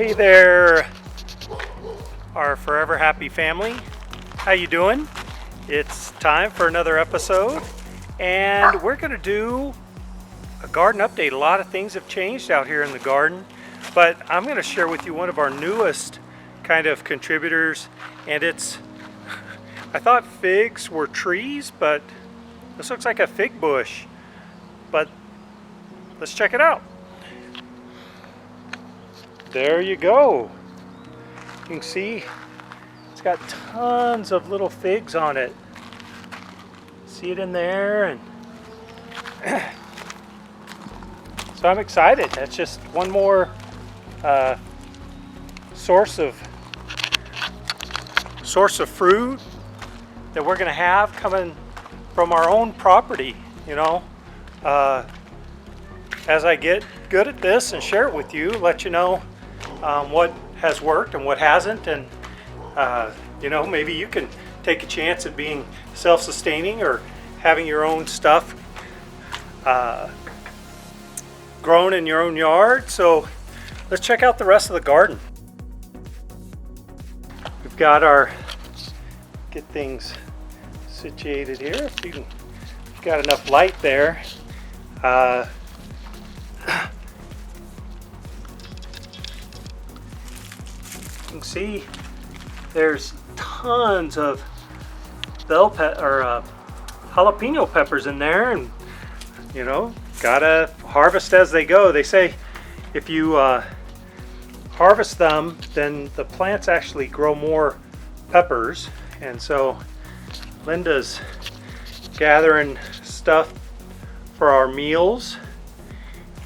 Hey there, our forever happy family. How you doing? It's time for another episode, and we're going to do a garden update. A lot of things have changed out here in the garden, but I'm going to share with you one of our newest kind of contributors, and it's, I thought figs were trees, but this looks like a fig bush. But let's check it out. There you go. You can see it's got tons of little figs on it. See it in there, and so I'm excited. That's just one more source of fruit that we're going to have coming from our own property. You know, as I get good at this and share it with you, let you know what has worked and what hasn't, and you know, maybe you can take a chance at being self-sustaining or having your own stuff grown in your own yard. So let's check out the rest of the garden. We've got our, get things situated here. If you can, got enough light there. You can see there's tons of jalapeno peppers in there, and you know, gotta harvest as they go. They say if you harvest them, then the plants actually grow more peppers. And so Linda's gathering stuff for our meals,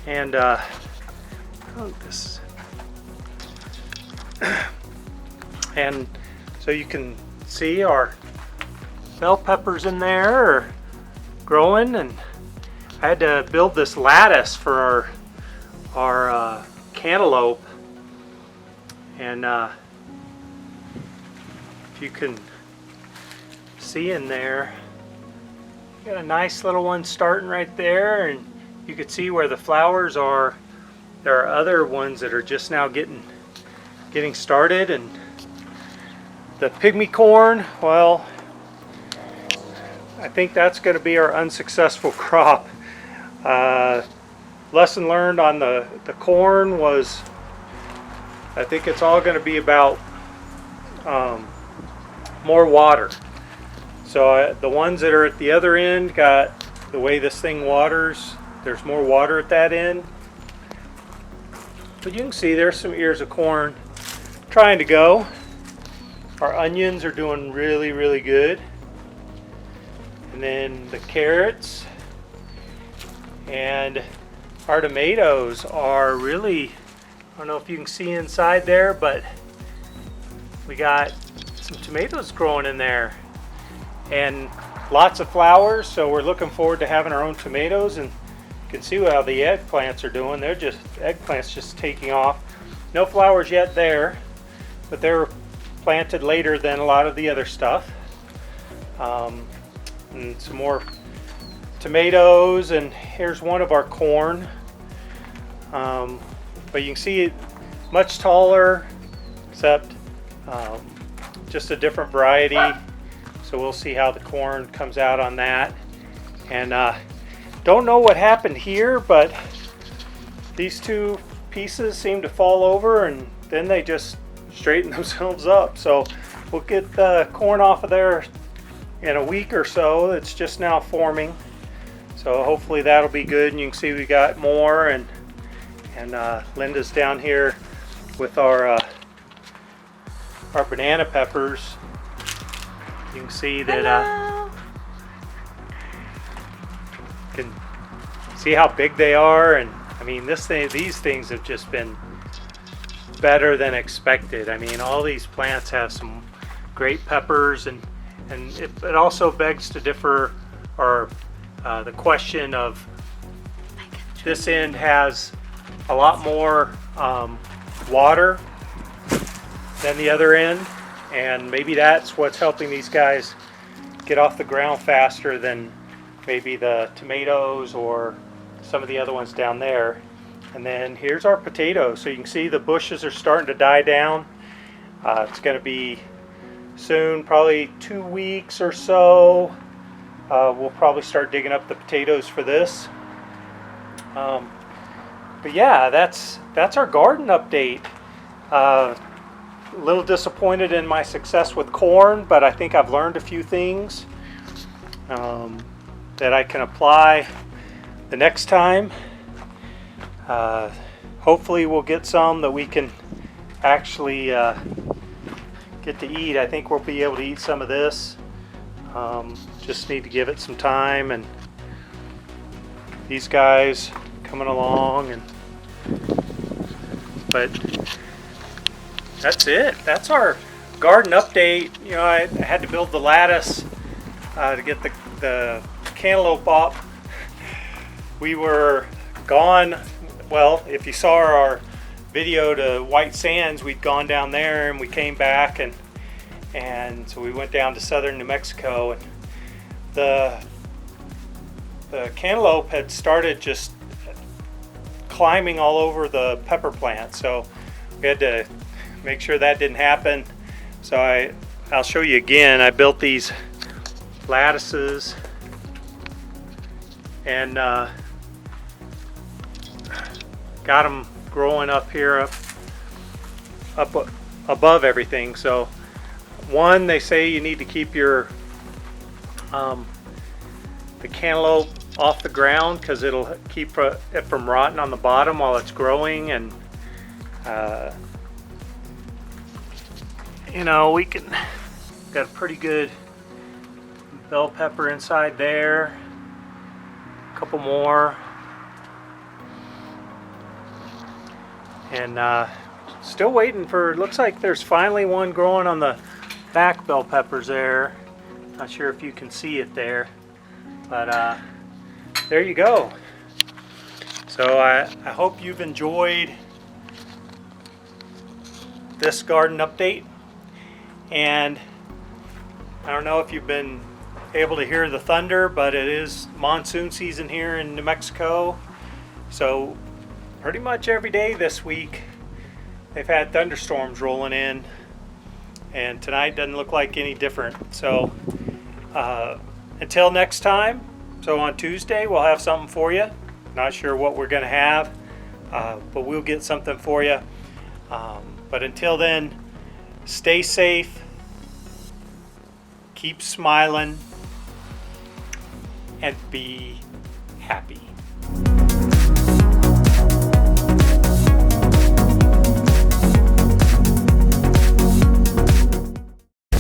and and so you can see our bell peppers in there are growing, and I had to build this lattice for our cantaloupe, and if you can see in there, got a nice little one starting right there, and you can see where the flowers are. There are other ones that are just now getting started. And the pygmy corn, well, I think that's going to be our unsuccessful crop. Lesson learned on the corn was, I think it's all going to be about more water. So the ones that are at the other end, got the way this thing waters, there's more water at that end. But you can see there's some ears of corn trying to go. Our onions are doing really, really good. And then the carrots and our tomatoes are really, I don't know if you can see inside there, but we got some tomatoes growing in there. And lots of flowers, so we're looking forward to having our own tomatoes. And you can see how the eggplants are doing. They're just, eggplants just taking off. No flowers yet there, but they're planted later than a lot of the other stuff. And some more tomatoes, and here's one of our corn. But you can see it much taller, except just a different variety. So we'll see how the corn comes out on that. And don't know what happened here, but these two pieces seem to fall over, and then they just straighten themselves up. So we'll get the corn off of there in a week or so. It's just now forming. So hopefully that'll be good. And you can see we got more, and Linda's down here with our banana peppers. You can see that can see how big they are, and I mean these things have just been better than expected. I mean, all these plants have some great peppers, and it also begs to differ, or the question of, this end has a lot more water than the other end. And maybe that's what's helping these guys get off the ground faster than maybe the tomatoes or some of the other ones down there. And then here's our potatoes. So you can see the bushes are starting to die down. It's going to be soon, probably 2 weeks or so. We'll probably start digging up the potatoes for this. But yeah, that's our garden update. A little disappointed in my success with corn, but I think I've learned a few things that I can apply the next time. Hopefully we'll get some that we can actually get to eat. I think we'll be able to eat some of this. Just need to give it some time, and these guys coming along, but that's it. That's our garden update. You know, I had to build the lattice to get the cantaloupe up. We were gone. Well, if you saw our video to White Sands, we'd gone down there and we came back, and so we went down to southern New Mexico, and the cantaloupe had started just climbing all over the pepper plant, so we had to make sure that didn't happen. So I'll show you again. I built these lattices, and got them growing up here, up above everything. So one, they say you need to keep your the cantaloupe off the ground because it'll keep it from rotting on the bottom while it's growing. And you know, we got a pretty good bell pepper inside there, a couple more, and still waiting for, looks like there's finally one growing on the back bell peppers there. Not sure if you can see it there, but there you go. So I hope you've enjoyed this garden update, and I don't know if you've been able to hear the thunder, but it is monsoon season here in New Mexico. So pretty much every day this week they've had thunderstorms rolling in, and tonight doesn't look like any different. So until next time, so on Tuesday we'll have something for you. Not sure what we're gonna have, but we'll get something for you. But until then, stay safe, keep smiling, and be happy.